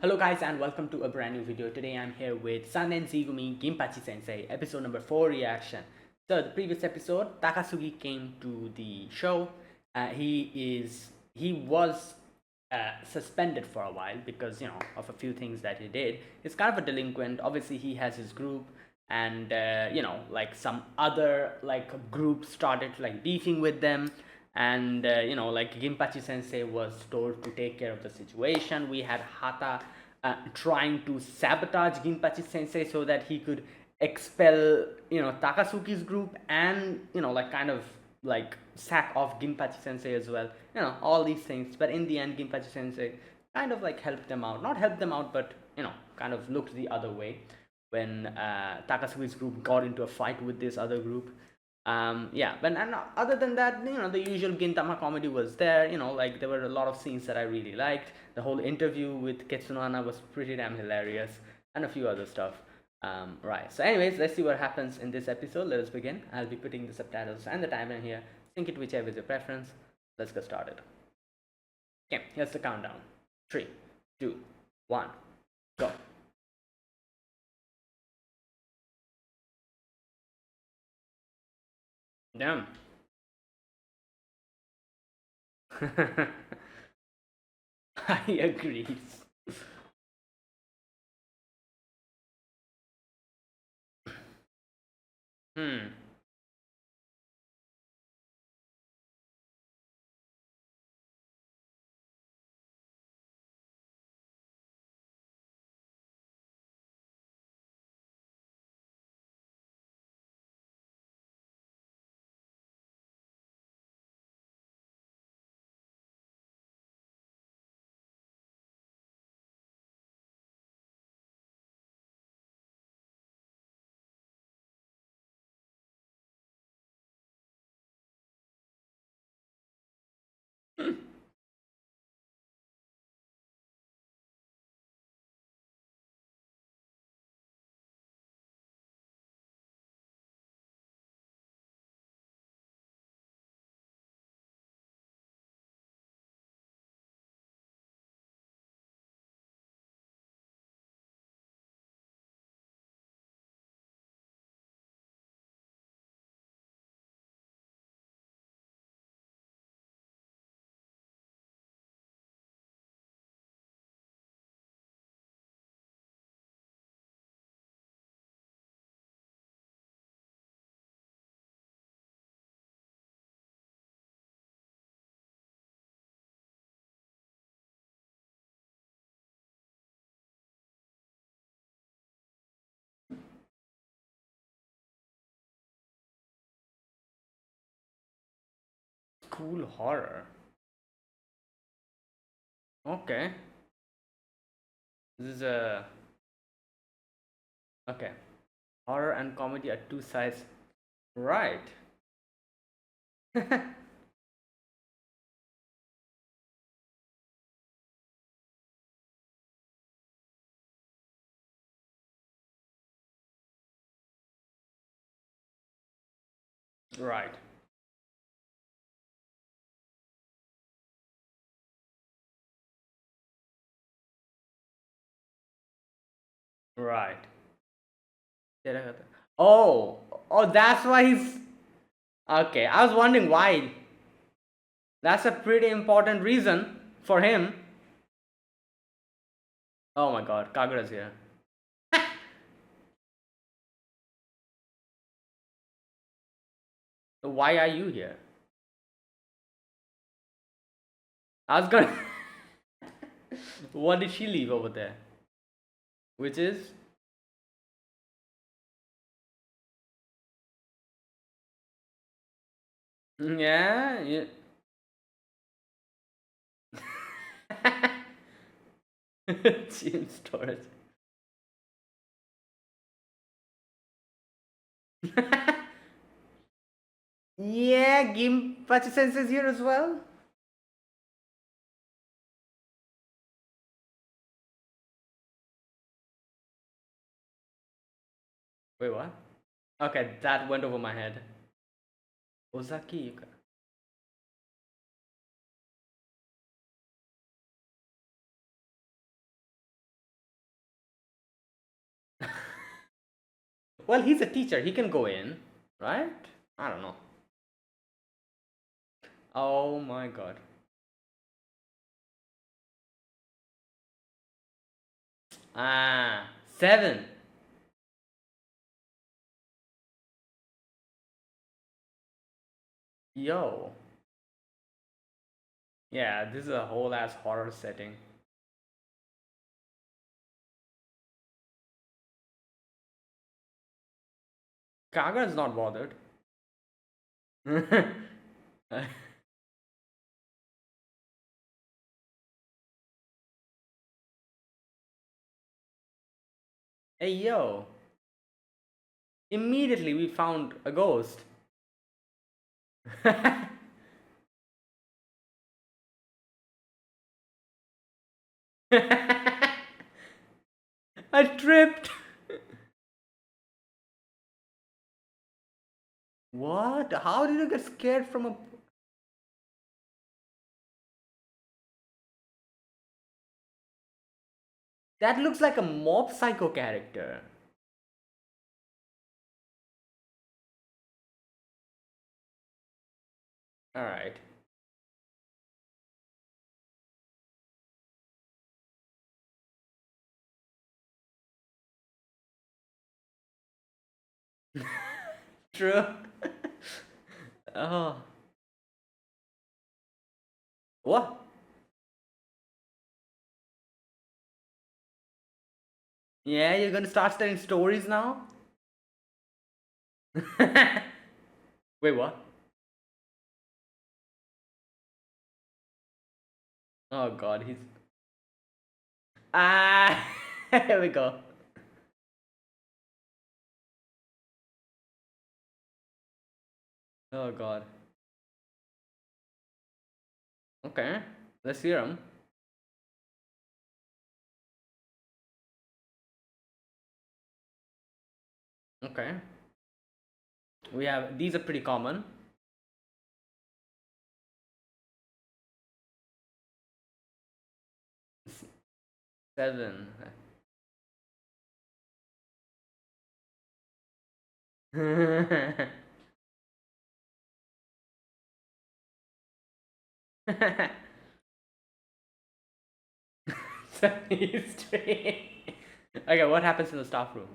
Hello guys and welcome to a brand new video. Today I'm here with 3-nen Z-gumi Ginpachi Sensei, episode number 4 reaction. So the previous episode, Takasugi came to the show. He was suspended for a while because of a few things that he did. He's kind of a delinquent. Obviously he has his group, and like some other like group started like beefing with them, and like Ginpachi Sensei was told to take care of the situation. We had Hata trying to sabotage Ginpachi Sensei so that he could expel Takasugi's group, and like kind of like sack off Ginpachi Sensei as well. All these things, but in the end Ginpachi Sensei kind of like helped them out, not helped them out, but kind of looked the other way when Takasugi's group got into a fight with this other group. Yeah, but and other than that, the usual Gintama comedy was there. Like there were a lot of scenes that I really liked. The whole interview with Ketsunana was pretty damn hilarious, and a few other stuff. Right. So, anyways, let's see what happens in this episode. Let us begin. I'll be putting the subtitles and the timer here. Sync it whichever is your preference. Let's get started. Okay, here's the countdown. 3, 2, 1, go. Damn. I agree. Hmm. Cool horror. Okay. This is a okay. Horror and comedy are two sides. Right. Right. Right. Oh, oh, that's why he's okay. I was wondering why. That's a pretty important reason for him. Oh my God, Kagura's here. Why are you here? I was gonna. What did she leave over there? Which is yeah, yeah. Gym storage. Yeah, Ginpachi Sensei is here as well. Wait, what? Okay, that went over my head. Ozaki Yuka. Well, he's a teacher. He can go in, right? I don't know. Oh my god. Ah, 7. Yo. Yeah, this is a whole ass horror setting. Kaga is not bothered. Hey yo. Immediately we found a ghost. I tripped. What? How did you get scared from a. That looks like a mob psycho character. Alright. True. Oh. What? Yeah, you're gonna start telling stories now? Wait, what? Oh god, he's. Ah! Here we go. Oh god. Okay, let's hear him. Okay. We have. These are pretty common. 7. So history. Okay, what happens in the staff room?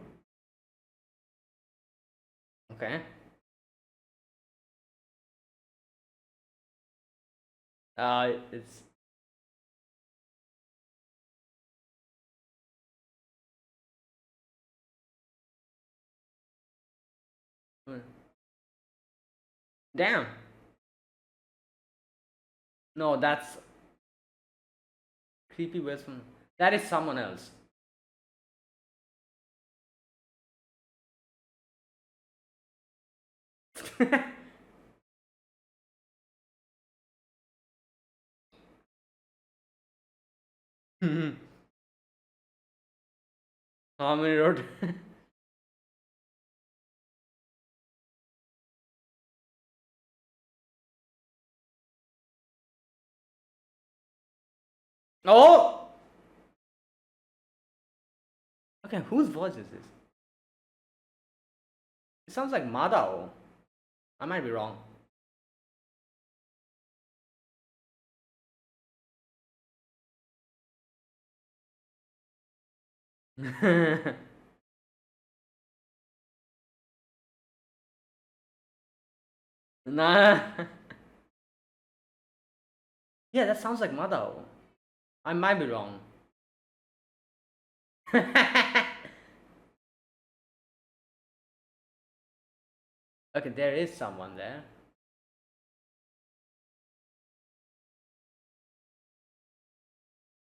Okay. It's. Damn. No, that's creepy person. That is someone else. How many wrote? Oh. Okay, whose voice is this? It sounds like Madao. I might be wrong. Nah. Yeah, that sounds like Madao. I might be wrong. Okay, there is someone there.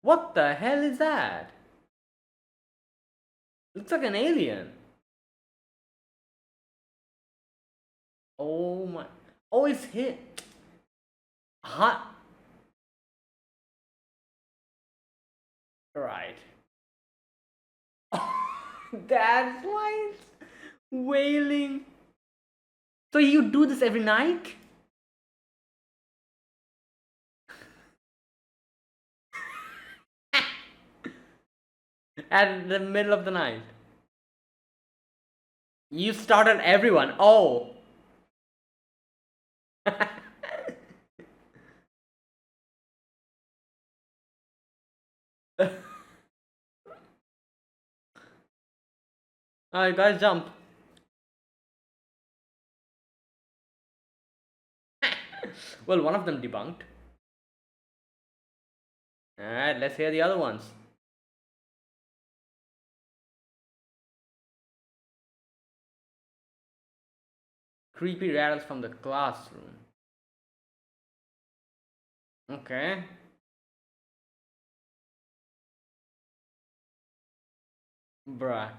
What the hell is that? Looks like an alien. Oh my. Oh, it's hit. Huh? Right. That's why it's wailing. So you do this every night? At the middle of the night? You started everyone. Oh. Alright, guys, jump. Well, one of them debunked. Alright, let's hear the other ones. Creepy rattles from the classroom. Okay. Bruh.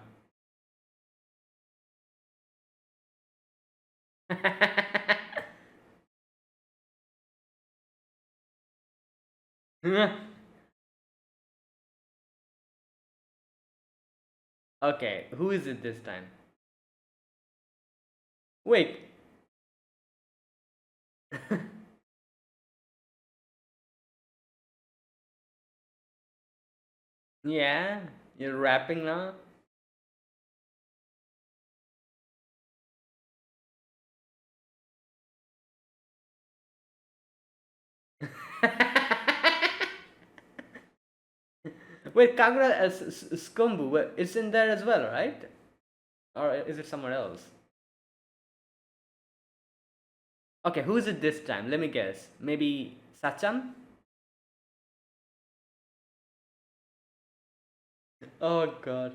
Okay, who is it this time? Wait. Yeah, you're rapping now? Wait, Kagura Skumbu, it's in there as well, right? Or is it somewhere else? Okay, who is it this time? Let me guess. Maybe Sachan? Oh god.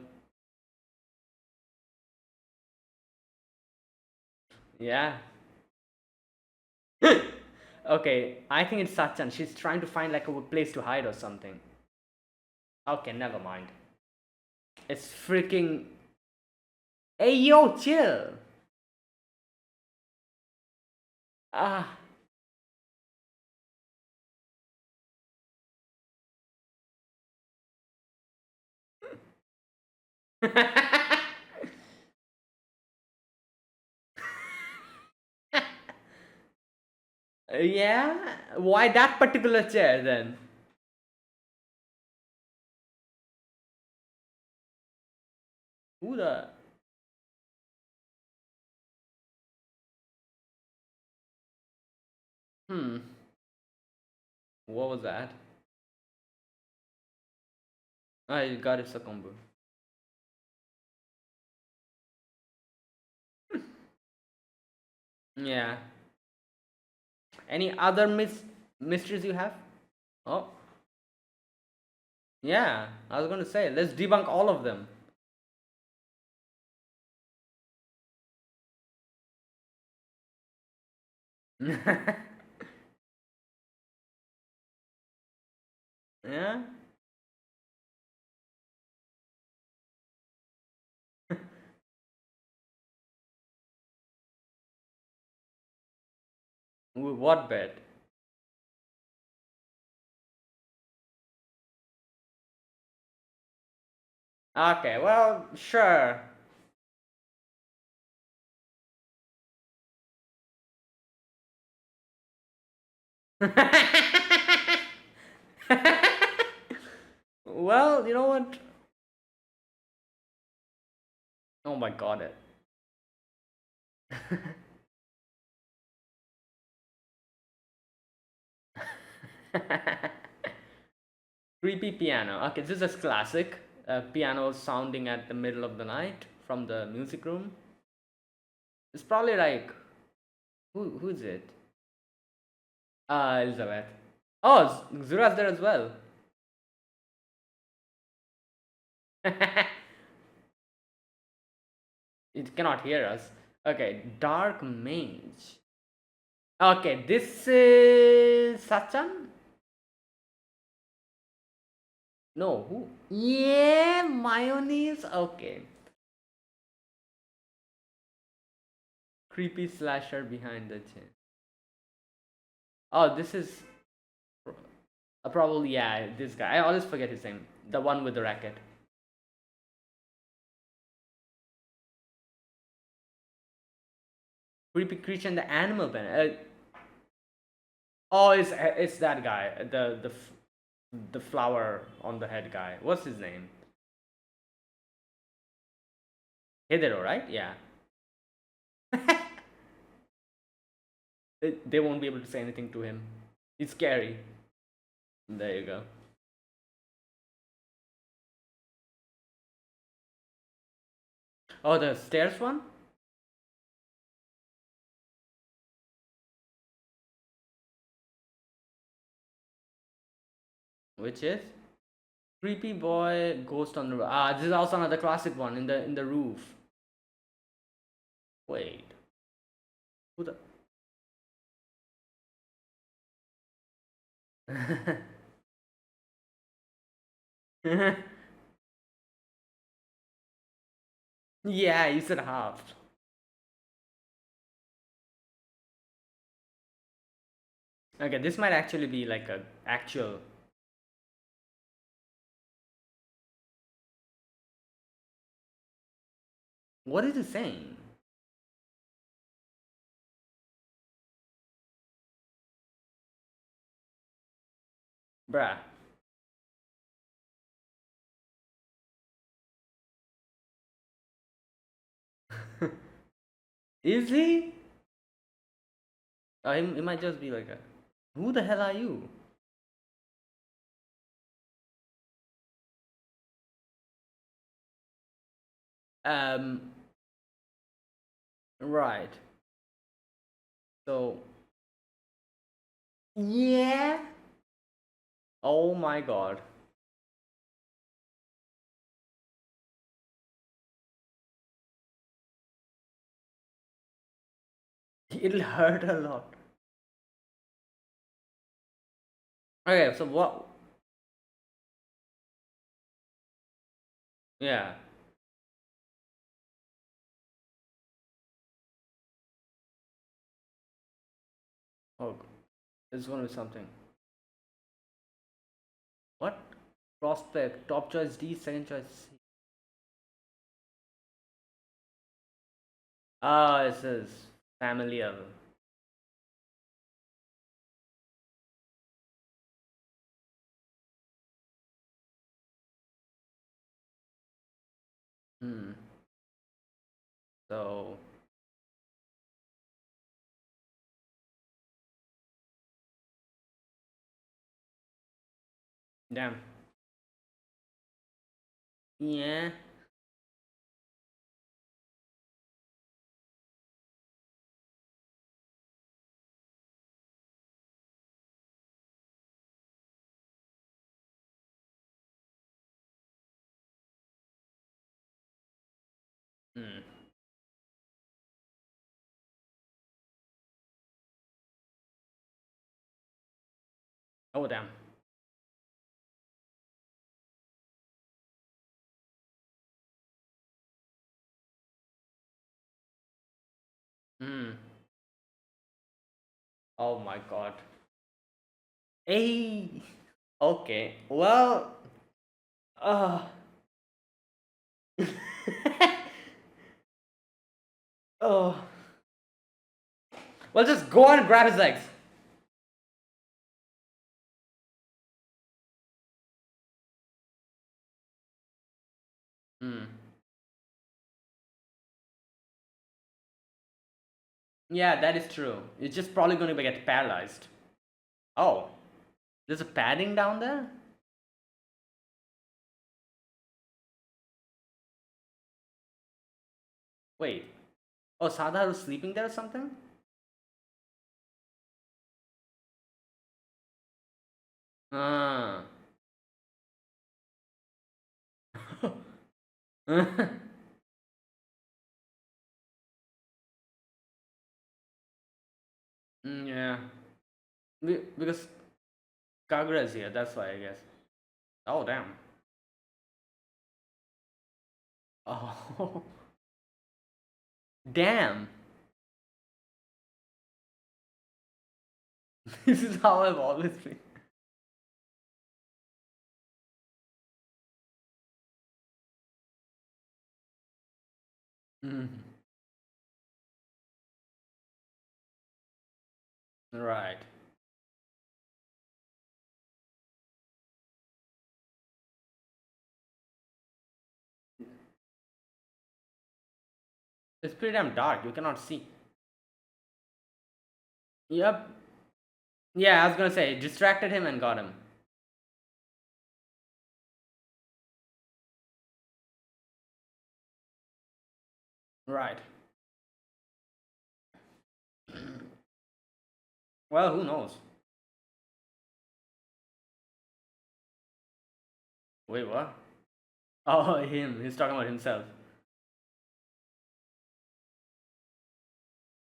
Yeah. Okay, I think it's Sachan. She's trying to find like a place to hide or something. Okay, never mind. It's freaking. Hey yo, chill! Ah. Yeah? Why that particular chair then? Who the. Hmm. What was that? I got it, a combo. Yeah. Any other mysteries you have? Oh. Yeah, I was gonna say, let's debunk all of them. Yeah? What bet? Okay, well, sure. Well, you know what? Oh my god, it. Creepy piano. Okay, this is classic. Piano sounding at the middle of the night from the music room. It's probably like who is it? Elizabeth. Oh, Zura's there as well. It cannot hear us. Okay, dark mage. Okay, this is Sachan. No, who? Yeah, mayonnaise. Okay. Creepy slasher behind the chin. Oh, this is probably, yeah, this guy. I always forget his name. The one with the racket. Creepy creature and the animal pen. Oh, it's that guy. The flower on the head guy. What's his name? Hidero, right? Yeah. They won't be able to say anything to him. It's scary. There you go. Oh, the stairs one? Which is? Creepy boy ghost on the roof. Ah, this is also another classic one in the roof. Wait. Who the Yeah, you said half. Okay, this might actually be like a actual. What is it saying? Bruh. Is he? He might just be like a. Who the hell are you? Um. Right. So. Yeah. Oh my god. It'll hurt a lot. Okay, so what? Yeah. Oh, it's gonna be something. What? Prospect. Top choice D, second choice C. Ah, it says familial. Hmm. So, damn. Yeah. Hmm. Oh, damn. Hmm. Oh my god. Hey. Okay. Well. Uh. Oh. Well, just go and grab his legs. Hmm. Yeah, that is true. It's just probably going to get paralyzed. Oh, there's a padding down there? Wait. Oh, Sadharu's sleeping there or something? Ah. Yeah. Because Kagura's here, that's why I guess. Oh, damn. Oh. Damn. This is how I've always been. Mm. Right. It's pretty damn dark. You cannot see. Yep. Yeah, I was gonna say, distracted him and got him. Right. Well, who knows? Wait, what? Oh, him. He's talking about himself.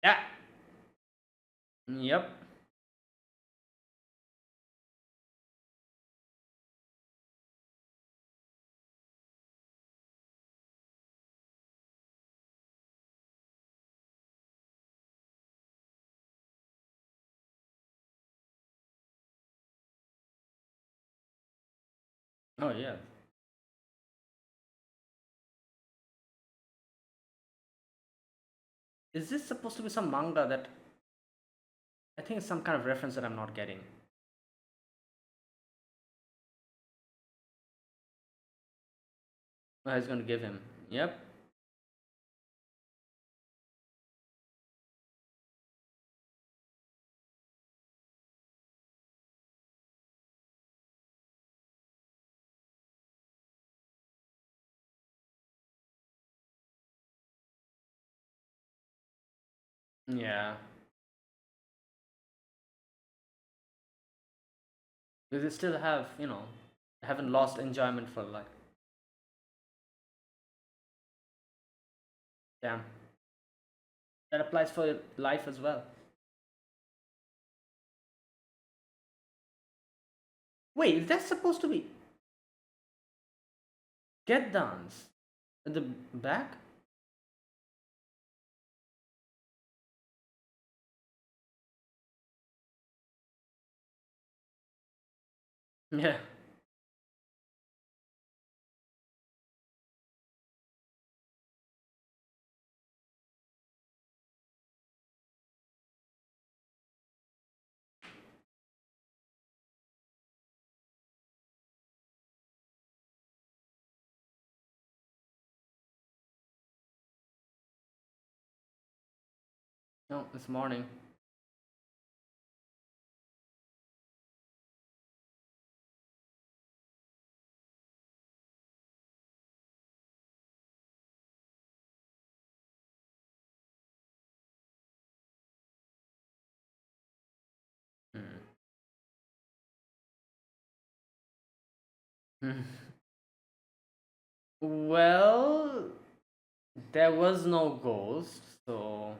Yeah. Yep. Oh, yeah. Is this supposed to be some manga that I think it's some kind of reference that I'm not getting? Oh, he's gonna give him. Yep. Yeah. Because they still have, haven't lost enjoyment for like, damn. That applies for life as well. Wait, is that supposed to be get dance at the back? Yeah. No, it's morning. Hmm. Well, there was no ghost, so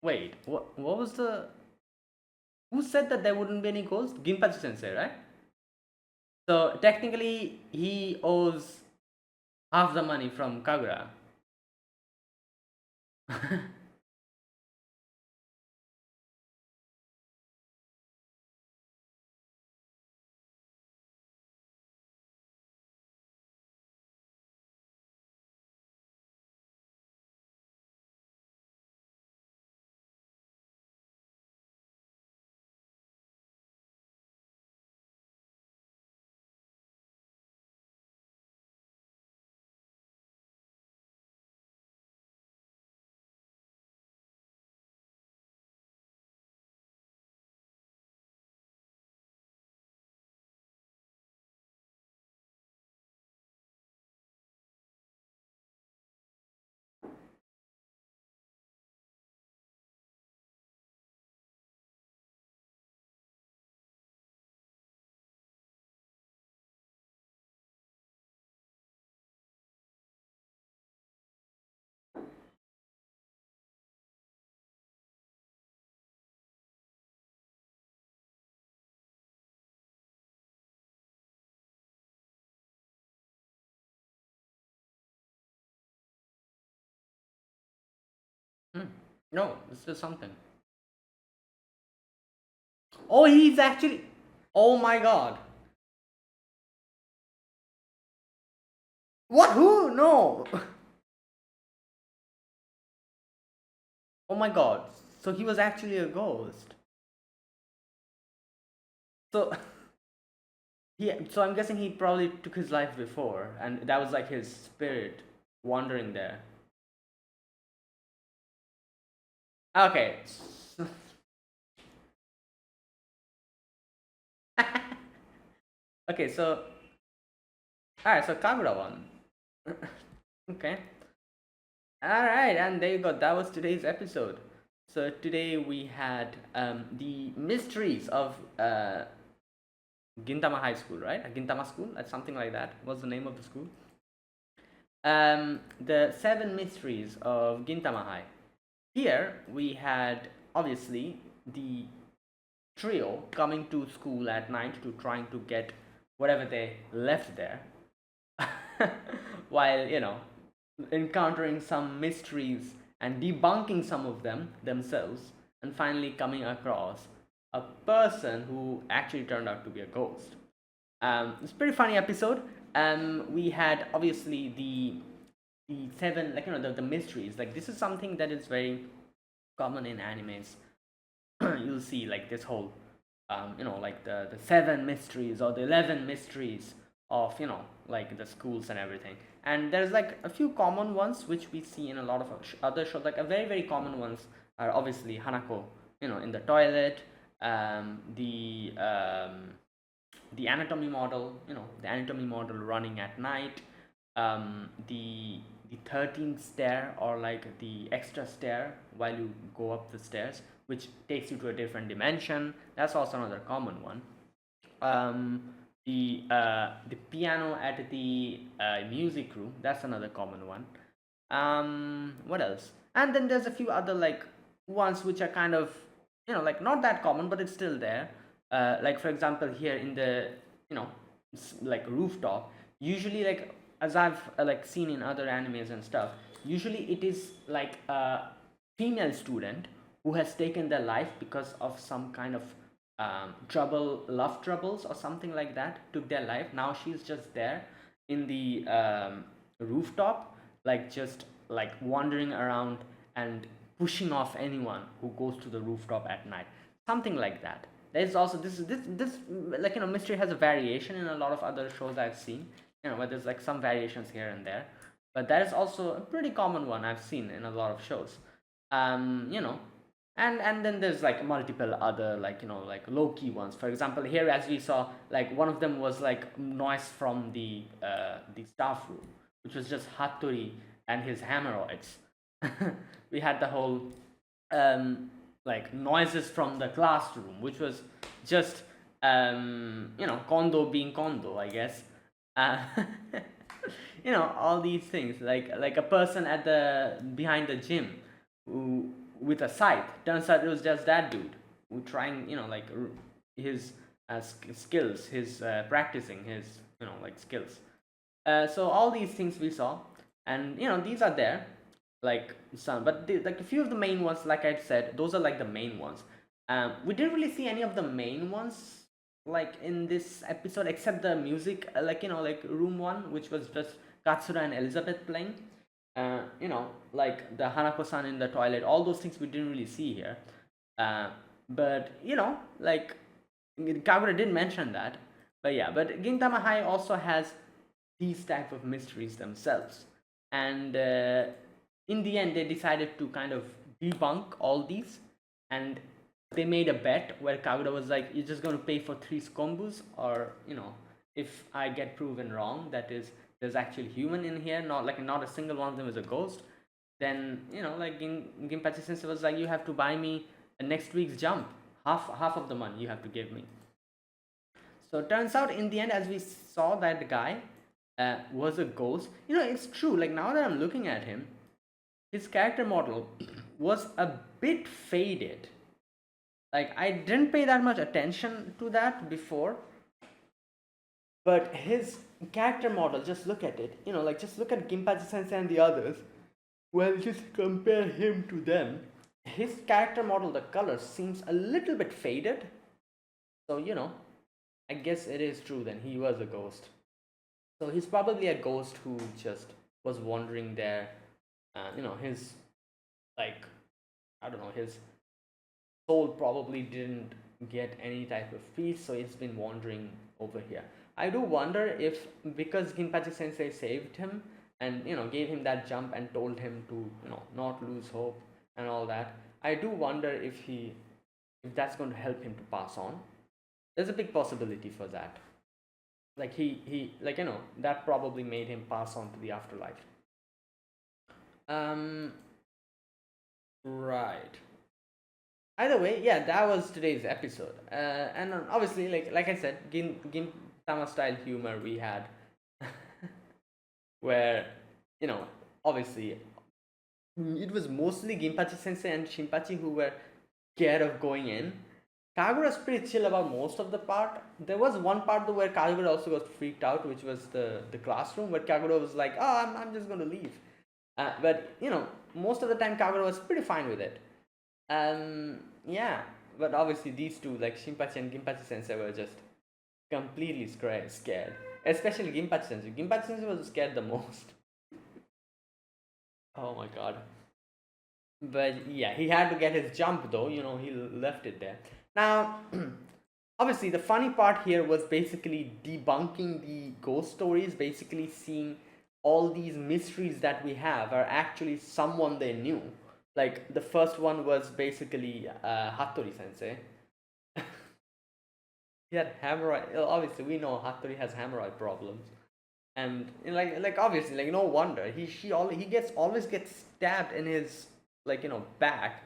wait, what was the who said that there wouldn't be any ghost? Ginpachi Sensei, right? So technically he owes half the money from Kagura. Hmm. No, it's just something. Oh, he's actually. Oh my god. What? Who? No. Oh my god. So he was actually a ghost. So yeah. So I'm guessing he probably took his life before, and that was like his spirit wandering there. Okay. Okay, so alright, so Kagura won. Okay. Alright, and there you go. That was today's episode. So today we had the mysteries of Gintama High School, right? Gintama School, something like that was the name of the school. The seven mysteries of Gintama High. Here we had obviously the trio coming to school at night to trying to get whatever they left there, while encountering some mysteries and debunking some of them themselves, and finally coming across a person who actually turned out to be a ghost. It's a pretty funny episode. We had obviously the seven, the mysteries. Like, this is something that is very common in animes. You'll see like this whole like the seven mysteries or the 11 mysteries of like the schools and everything. And there's like a few common ones which we see in a lot of other shows. Like a very very common ones are obviously Hanako, in the toilet, the anatomy model, the anatomy model running at night, the 13th stair, or like the extra stair while you go up the stairs, which takes you to a different dimension. That's also another common one. um, the piano at the music room, that's another common one. What else? And then there's a few other like ones which are kind of like not that common, but it's still there. Like for example, here in the like rooftop, usually, like as I've like seen in other animes and stuff, usually it is like a female student who has taken their life because of some kind of love troubles or something like that, took their life. Now she's just there in the rooftop, like just like wandering around and pushing off anyone who goes to the rooftop at night, something like that. There's also this like mystery has a variation in a lot of other shows I've seen, where there's like some variations here and there, but that is also a pretty common one I've seen in a lot of shows. You know and then there's like multiple other, like like low key ones. For example, here, as we saw, like one of them was like noise from the staff room, which was just Hattori and his hemorrhoids. We had the whole like noises from the classroom, which was just Kondo being Kondo, I guess. uh, all these things, like a person at the behind the gym who, with a scythe, turns out it was just that dude who trying like his skills, his practicing his like skills. So all these things we saw, and these are there, like some, but like a few of the main ones, like I said, those are like the main ones. We didn't really see any of the main ones like in this episode, except the music, like like room one, which was just Katsura and Elizabeth playing. Like the Hanako-san in the toilet, all those things we didn't really see here. But like Kagura did mention that. But yeah, but Gintama High also has these type of mysteries themselves, and in the end they decided to kind of debunk all these, and they made a bet where Kagura was like, you're just going to pay for 3 skombus, or if I get proven wrong, that is, there's actually human in here, not a single one of them is a ghost, then like Ginpachi Sensei was like, you have to buy me next week's jump, half of the money you have to give me. So it turns out in the end, as we saw, that the guy was a ghost. It's true, like now that I'm looking at him, his character model was a bit faded. Like, I didn't pay that much attention to that before, but his character model, just look at it, like just look at Ginpachi Sensei and the others. Well, just compare him to them. His character model, the color seems a little bit faded. So I guess it is true then, he was a ghost. So he's probably a ghost who just was wandering there. His, like, I don't know, his soul probably didn't get any type of peace, so he's been wandering over here. I do wonder if, because Ginpachi Sensei saved him and gave him that jump and told him to not lose hope and all that, I do wonder if that's going to help him to pass on. There's a big possibility for that. like he like that probably made him pass on to the afterlife. um right. Either way, yeah, that was today's episode. And obviously, like I said, Gintama style humor we had, where you know, obviously, it was mostly Ginpachi Sensei and Shinpachi who were scared of going in. Kagura's pretty chill about most of the part. There was one part though where Kagura also got freaked out, which was the classroom, where Kagura was like, "Oh, I'm just gonna leave." But most of the time Kagura was pretty fine with it. Yeah, but obviously these two, like Shinpachi and Ginpachi Sensei, were just completely scared. Especially Ginpachi Sensei. Ginpachi Sensei was scared the most. Oh my god. But yeah, he had to get his jump though. He left it there. Now, obviously, the funny part here was basically debunking the ghost stories. Basically, seeing all these mysteries that we have are actually someone they knew. Like the first one was basically Hattori Sensei. He had hemorrhoid. Obviously, we know Hattori has hemorrhoid problems, and like obviously, like no wonder he gets always gets stabbed in his back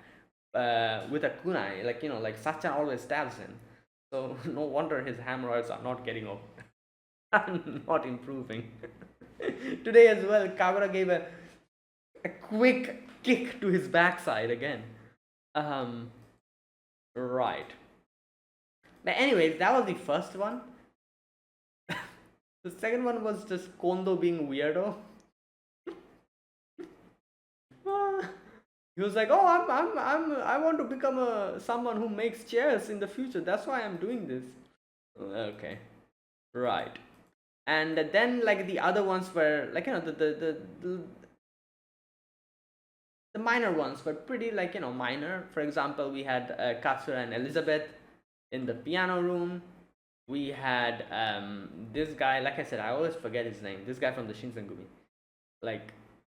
with a kunai. Like Sachan always stabs him. So no wonder his hemorrhoids are not getting up, not improving. Today as well, Kagura gave a quick kick to his backside again. Right. But anyways, that was the first one. The second one was just Kondo being weirdo. He was like, "Oh, I want to become someone who makes chairs in the future. That's why I'm doing this." Okay, right. And then like the other ones were like the minor ones were pretty minor. For example, we had Katsura and Elizabeth in the piano room. We had this guy, like I said, I always forget his name. This guy from the Shinsengumi. Like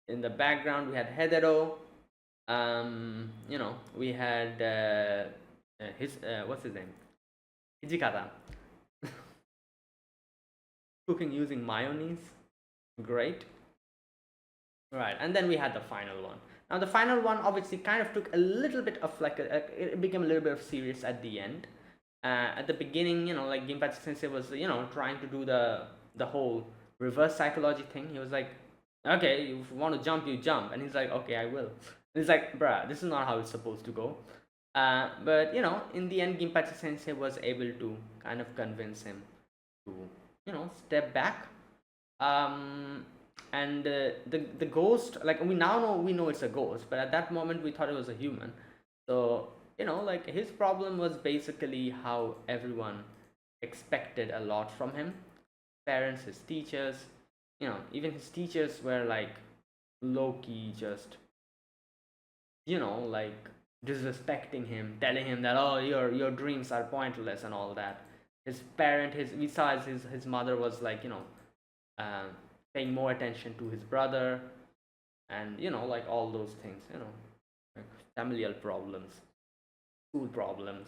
in the background, we had Hedero. We had his what's his name? Hijikata. Cooking using mayonnaise. Great. Right, and then we had the final one. Now the final one obviously kind of took a little bit of it became a little bit of serious at the end. At the beginning, like Ginpachi Sensei was, trying to do the whole reverse psychology thing. He was like, "Okay, if you want to jump, you jump," and he's like, "Okay, I will." And he's like, "Bruh, this is not how it's supposed to go." But in the end, Ginpachi Sensei was able to kind of convince him to, step back. And the ghost, like we know it's a ghost, but at that moment we thought it was a human. So like his problem was basically how everyone expected a lot from him. Parents, his teachers, even his teachers were like low-key just like disrespecting him, telling him that, "Oh, your dreams are pointless," and all that. His parent, besides his mother was like uh, paying more attention to his brother, and like all those things, like familial problems, school problems,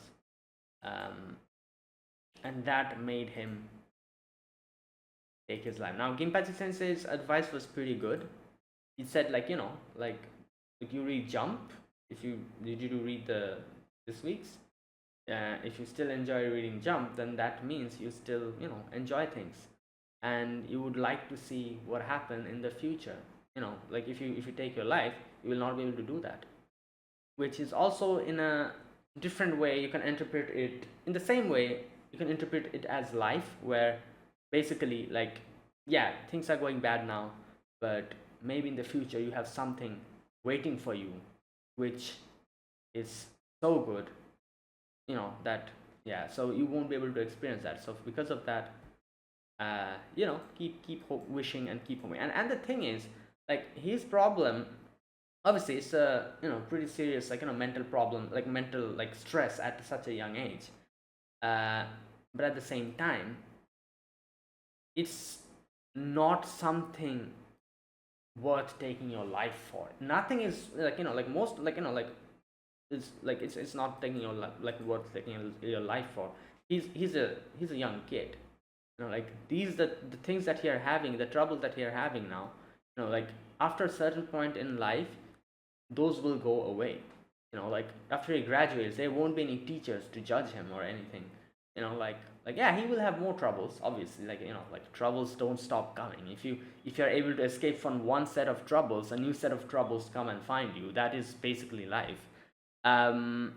and that made him take his life. Now Ginpachi Sensei's advice was pretty good. He said like if you read Jump, if you did you read this week's, if you still enjoy reading Jump, then that means you still enjoy things, and you would like to see what happened in the future. Like if you take your life, you will not be able to do that, which is also in a different way you can interpret it. In the same way, you can interpret it as life, where basically like, yeah, things are going bad now, but maybe in the future you have something waiting for you, which is so good, that, yeah, so you won't be able to experience that. So because of that, keep wishing and keep hoping. And the thing is, like, his problem, obviously it's a pretty serious, like, mental problem, like mental, like, stress at such a young age. But at the same time, it's not something worth taking your life for. Nothing is like, like most, like, like it's not taking your life, like worth taking your life for. He's a young kid. Like these the things that he are having, the troubles that he are having now, like after a certain point in life, those will go away. Like after he graduates, there won't be any teachers to judge him or anything. Like yeah, he will have more troubles, obviously. Like like troubles don't stop coming. If you're able to escape from one set of troubles, a new set of troubles come and find you. That is basically life. um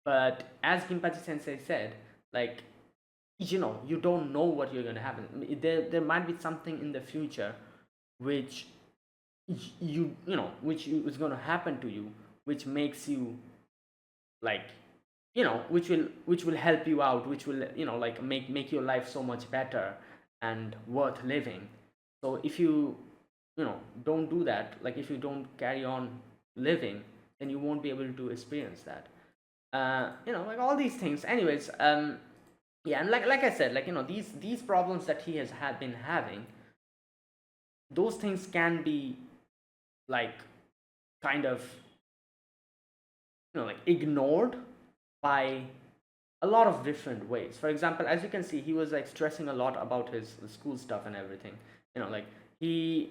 but as Ginpachi Sensei said, like, you don't know what you're going to happen. There might be something in the future which is going to happen to you, which makes you, like, which will help you out, which will, like, make your life so much better and worth living. So if you don't do that, like if you don't carry on living, then you won't be able to experience that. Like all these things. Anyways, yeah, and like I said, like, these problems that he has had been having, those things can be, like, kind of, like, ignored by a lot of different ways. For example, as you can see, he was like stressing a lot about his school stuff and everything. Like he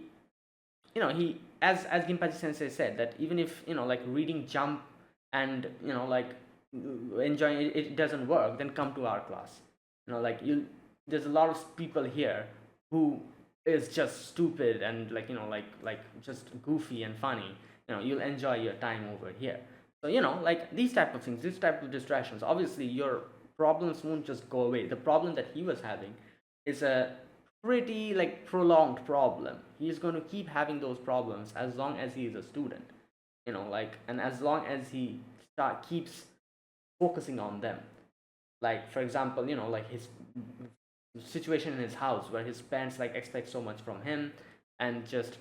he, as Ginpachi Sensei said, that even if, like, reading Jump and, like, enjoying it, it doesn't work, then come to our class. Like, you there's a lot of people here who is just stupid and, like, like just goofy and funny. You'll enjoy your time over here. So, like, these type of things, these type of distractions, obviously your problems won't just go away. The problem that he was having is a pretty, like, prolonged problem. He's going to keep having those problems as long as he is a student. Like, and as long as he keeps focusing on them. Like, for example, like his situation in his house where his parents, like, expect so much from him, and just,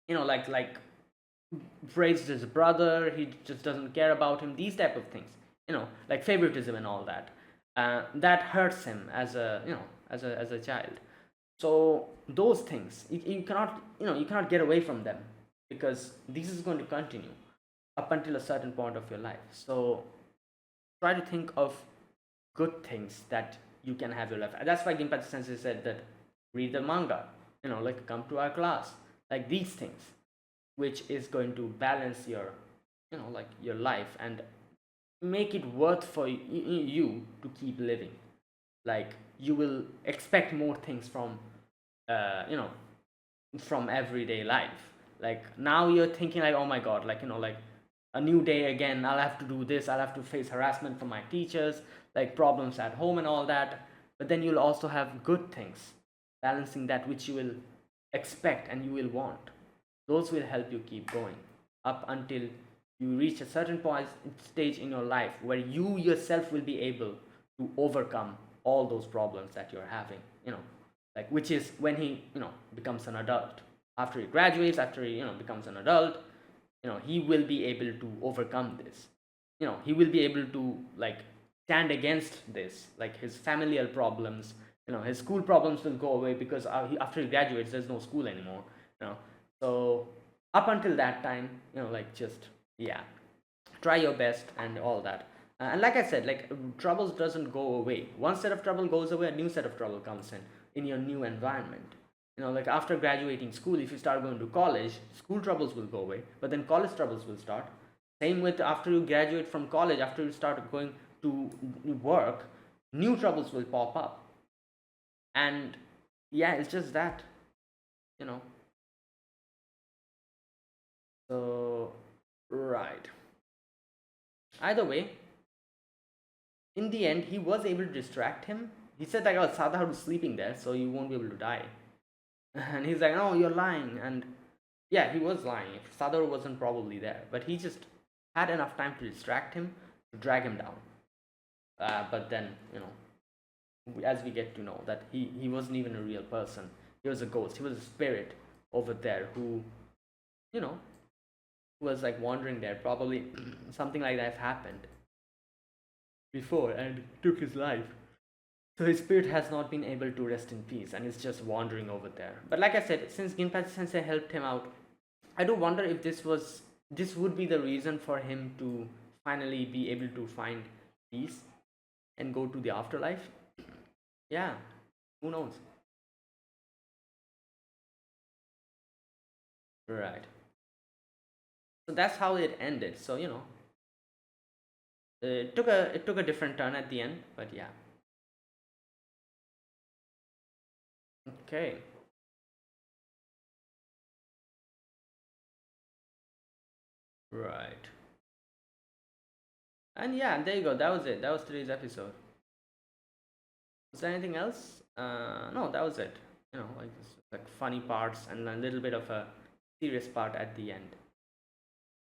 like praised his brother, he just doesn't care about him, these type of things, like favoritism and all that. That hurts him as a, as a child. So those things, you cannot, you cannot get away from them, because this is going to continue up until a certain point of your life. So try to think of good things that you can have your life. And that's why Ginpachi Sensei said that read the manga, like come to our class, like these things, which is going to balance your, like your life, and make it worth for you to keep living. Like, you will expect more things from, you know from everyday life. Like, now you're thinking, like, oh my god, like, like a new day again, I'll have to do this, I'll have to face harassment from my teachers, like problems at home and all that. But then you'll also have good things balancing that, which you will expect and you will want. Those will help you keep going up until you reach a certain point stage in your life where you yourself will be able to overcome all those problems that you're having, like, which is when he, becomes an adult. After he graduates, after he, becomes an adult, he will be able to overcome this. He will be able to, like, stand against this, like his familial problems. His school problems will go away, because after he graduates, there's no school anymore. So up until that time, like, just, yeah, try your best and all that. And like I said, like, troubles doesn't go away. One set of trouble goes away, a new set of trouble comes in your new environment. Like, after graduating school, if you start going to college, school troubles will go away, but then college troubles will start. Same with after you graduate from college, after you start going to work, new troubles will pop up. And yeah, it's just that, you know so, right. Either way, in the end, he was able to distract him. He said, like, oh, Sadaharu's sleeping there, so you won't be able to die. And he's like, no, you're lying. And yeah, he was lying. If Sadaharu wasn't probably there, but he just had enough time to distract him, to drag him down. But then, as we get to know, that he wasn't even a real person. He was a ghost. He was a spirit over there who, you know, was, like, wandering there. Probably something like that happened before and took his life. So his spirit has not been able to rest in peace, and is just wandering over there. But like I said, since Ginpachi Sensei helped him out, I do wonder if this would be the reason for him to finally be able to find peace and go to the afterlife. Yeah, Who knows? Right. So that's how it ended. So it took a different turn at the end, but yeah. Okay. Right. And yeah, there you go. That was it. That was today's episode. Was there anything else? No, that was it. Like funny parts and a little bit of a serious part at the end.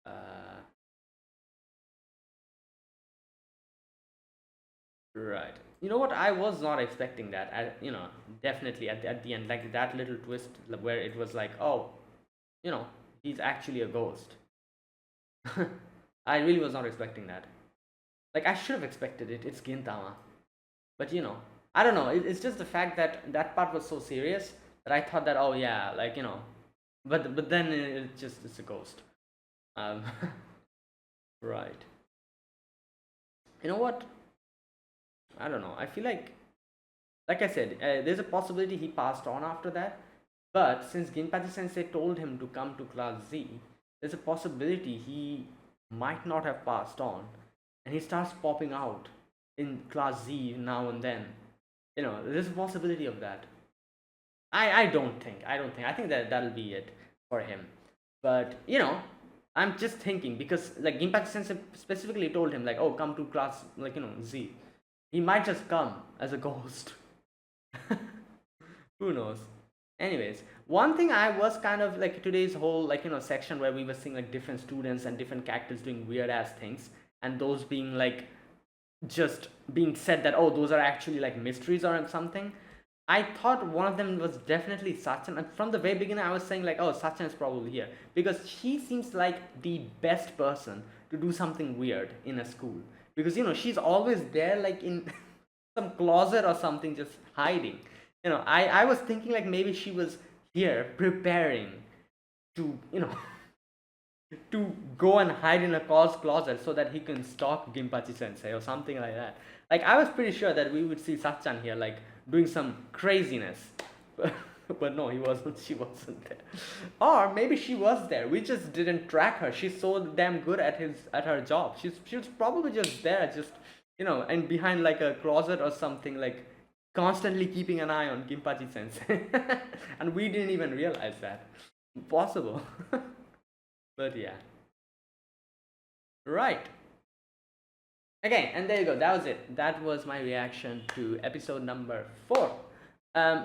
Uh, right. You know what? I was not expecting that. Definitely at the end, like that little twist where it was like, oh, you know, he's actually a ghost. I really was not expecting that. Like I should have expected it. It's Gintama. But I don't know. It's just the fact that that part was so serious that I thought that, oh yeah, like but then it's a ghost. Um, right. You know what? I don't know. I feel like I said, there's a possibility he passed on after that. But since Ginpachi Sensei told him to come to class Z, there's a possibility he might not have passed on, and he starts popping out in class Z now and then. There's a possibility of that. I don't think. I think that that'll be it for him. But I'm just thinking because like Ginpachi Sensei specifically told him like, oh, come to class like Z. He might just come as a ghost. Who knows? Anyways, one thing I was kind of like today's whole like section where we were seeing like different students and different characters doing weird ass things, and those being like just being said that, oh, those are actually like mysteries or something. I thought one of them was definitely Sachin, and from the very beginning I was saying like, oh, Sachin is probably here because she seems like the best person to do something weird in a school, because she's always there like in some closet or something just hiding. I was thinking like maybe she was here preparing to to go and hide in a closet so that he can stalk Ginpachi Sensei or something like that. Like I was pretty sure that we would see Sachan here like doing some craziness. But no, he wasn't. She wasn't there. Or maybe she was there. We just didn't track her. She's so damn good at her job. She was probably just there, just and behind like a closet or something, like constantly keeping an eye on Ginpachi Sensei. And we didn't even realize that. Possible. But yeah. Right. Okay, and there you go. That was it. That was my reaction to episode number 4.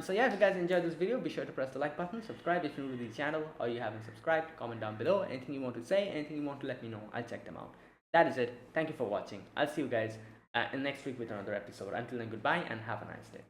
So yeah, if you guys enjoyed this video, be sure to press the like button, subscribe if you're new to the channel or you haven't subscribed, comment down below anything you want to say, anything you want to let me know. I'll check them out. That is it. Thank you for watching. I'll see you guys in next week with another episode. Until then, goodbye and have a nice day.